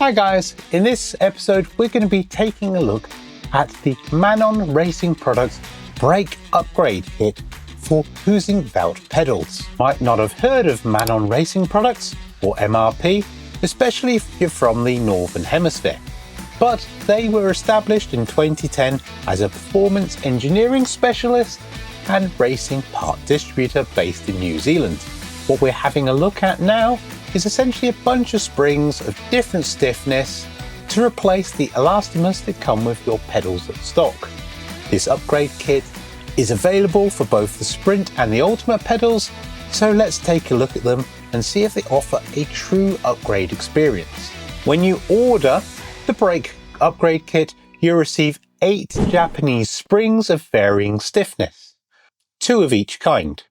Hi guys, in this episode we're going to be taking a look at the Manon Racing Products brake upgrade kit for Heusinkveld pedals. Might not have heard of Manon Racing Products, or MRP, especially if you're from the Northern Hemisphere. But they were established in 2010 as a performance engineering specialist and racing part distributor based in New Zealand. What we're having a look at now is essentially a bunch of springs of different stiffness to replace the elastomers that come with your pedals at stock. This upgrade kit is available for both the Sprint and the Ultimate pedals, so let's take a look at them and see if they offer a true upgrade experience. When you order the brake upgrade kit, you receive 8 Japanese springs of varying stiffness, 2 of each kind,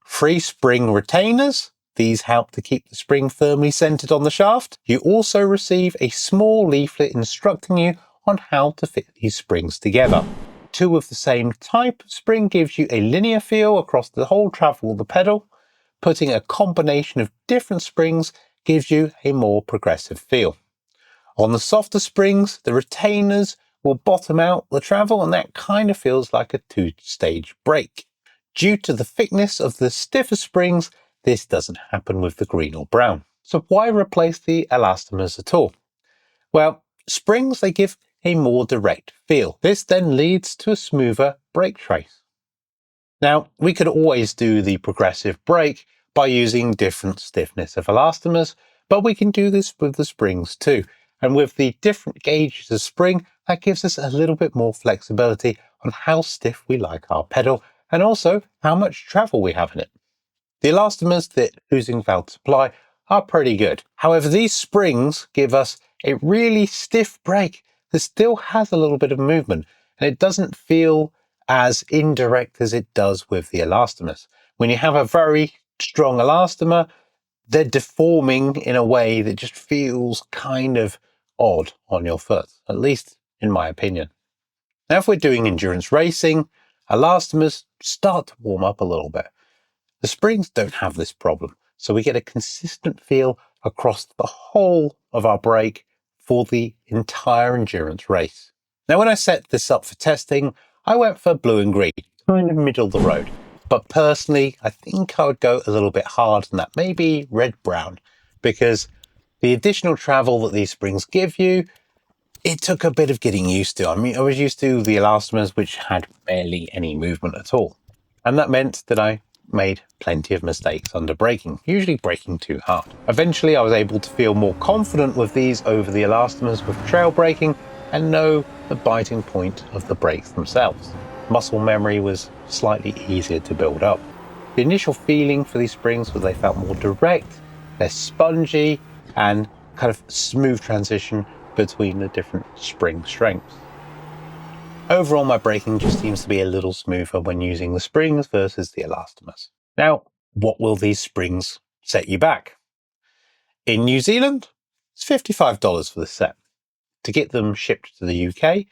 3 spring retainers. These help to keep the spring firmly centered on the shaft. You also receive a small leaflet instructing you on how to fit these springs together. 2 of the same type of spring gives you a linear feel across the whole travel of the pedal. Putting a combination of different springs gives you a more progressive feel. On the softer springs, the retainers will bottom out the travel, and that kind of feels like a 2-stage brake. Due to the thickness of the stiffer springs, this doesn't happen with the green or brown. So why replace the elastomers at all? Well, springs, they give a more direct feel. This then leads to a smoother brake trace. Now, we could always do the progressive brake by using different stiffness of elastomers, but we can do this with the springs too. And with the different gauges of spring, that gives us a little bit more flexibility on how stiff we like our pedal and also how much travel we have in it. The elastomers that Heusinkveld supply are pretty good. However, these springs give us a really stiff brake that still has a little bit of movement, and it doesn't feel as indirect as it does with the elastomers. When you have a very strong elastomer, they're deforming in a way that just feels kind of odd on your foot, at least in my opinion. Now, if we're doing endurance racing, elastomers start to warm up a little bit. The springs don't have this problem, so we get a consistent feel across the whole of our brake for the entire endurance race. Now, when I set this up for testing, I went for blue and green, kind of middle of the road. But personally, I think I would go a little bit harder than that, maybe red-brown, because the additional travel that these springs give you, it took a bit of getting used to. I mean, I was used to the elastomers, which had barely any movement at all. And that meant that I made plenty of mistakes under braking, usually braking too hard. Eventually, I was able to feel more confident with these over the elastomers with trail braking and know the biting point of the brakes themselves. Muscle memory was slightly easier to build up. The initial feeling for these springs was they felt more direct, less spongy, and kind of smooth transition between the different spring strengths. Overall, my braking just seems to be a little smoother when using the springs versus the elastomers. Now, what will these springs set you back? In New Zealand, it's $55 for the set. To get them shipped to the UK,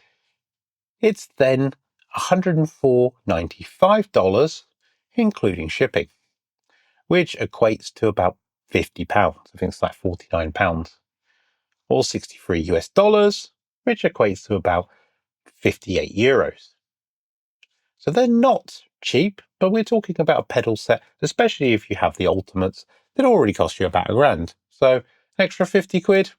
it's then $104.95, including shipping, which equates to about £50. I think it's like £49, or 63 US dollars, which equates to about 58 euros. So they're not cheap, but we're talking about a pedal set, especially if you have the Ultimates, that already cost you about £1,000. So an extra 50 quid.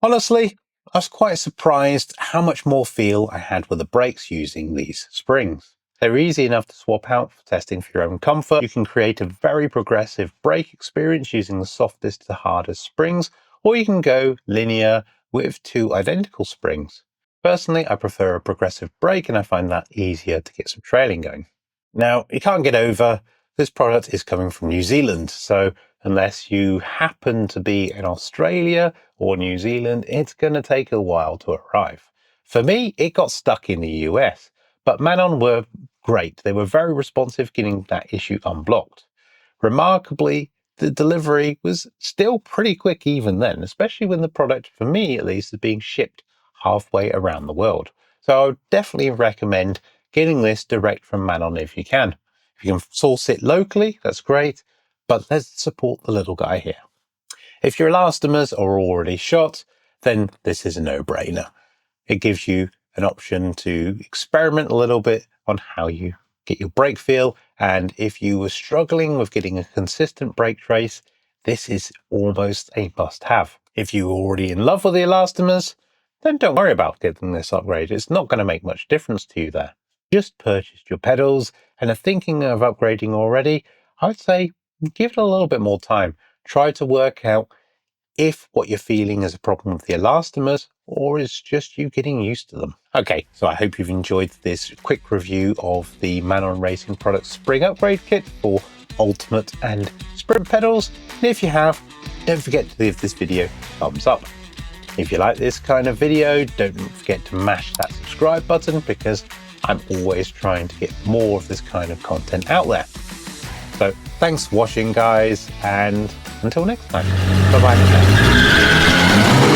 Honestly, I was quite surprised how much more feel I had with the brakes using these springs. They're easy enough to swap out for testing for your own comfort. You can create a very progressive brake experience using the softest to hardest springs, or you can go linear with 2 identical springs. Personally, I prefer a progressive brake, and I find that easier to get some trailing going. Now, you can't get over, this product is coming from New Zealand, so unless you happen to be in Australia or New Zealand, it's going to take a while to arrive. For me, it got stuck in the US, but Manon were great. They were very responsive getting that issue unblocked. Remarkably, the delivery was still pretty quick even then, especially when the product, for me at least, is being shipped halfway around the world. So I would definitely recommend getting this direct from Manon if you can. If you can source it locally, that's great, but let's support the little guy here. If your elastomers are already shot, then this is a no-brainer. It gives you an option to experiment a little bit on how you get your brake feel, and if you were struggling with getting a consistent brake trace, this is almost a must-have. If you were already in love with the elastomers, then don't worry about getting this upgrade. It's not going to make much difference to you there. Just purchased your pedals and are thinking of upgrading already, I would say give it a little bit more time. Try to work out if what you're feeling is a problem with the elastomers or is just you getting used to them. Okay, so I hope you've enjoyed this quick review of the Manon Racing Products Spring Upgrade Kit for Ultimate and Sprint pedals. And if you have, don't forget to give this video a thumbs up. If you like this kind of video, don't forget to mash that subscribe button because I'm always trying to get more of this kind of content out there. So thanks for watching, guys, and until next time, bye-bye.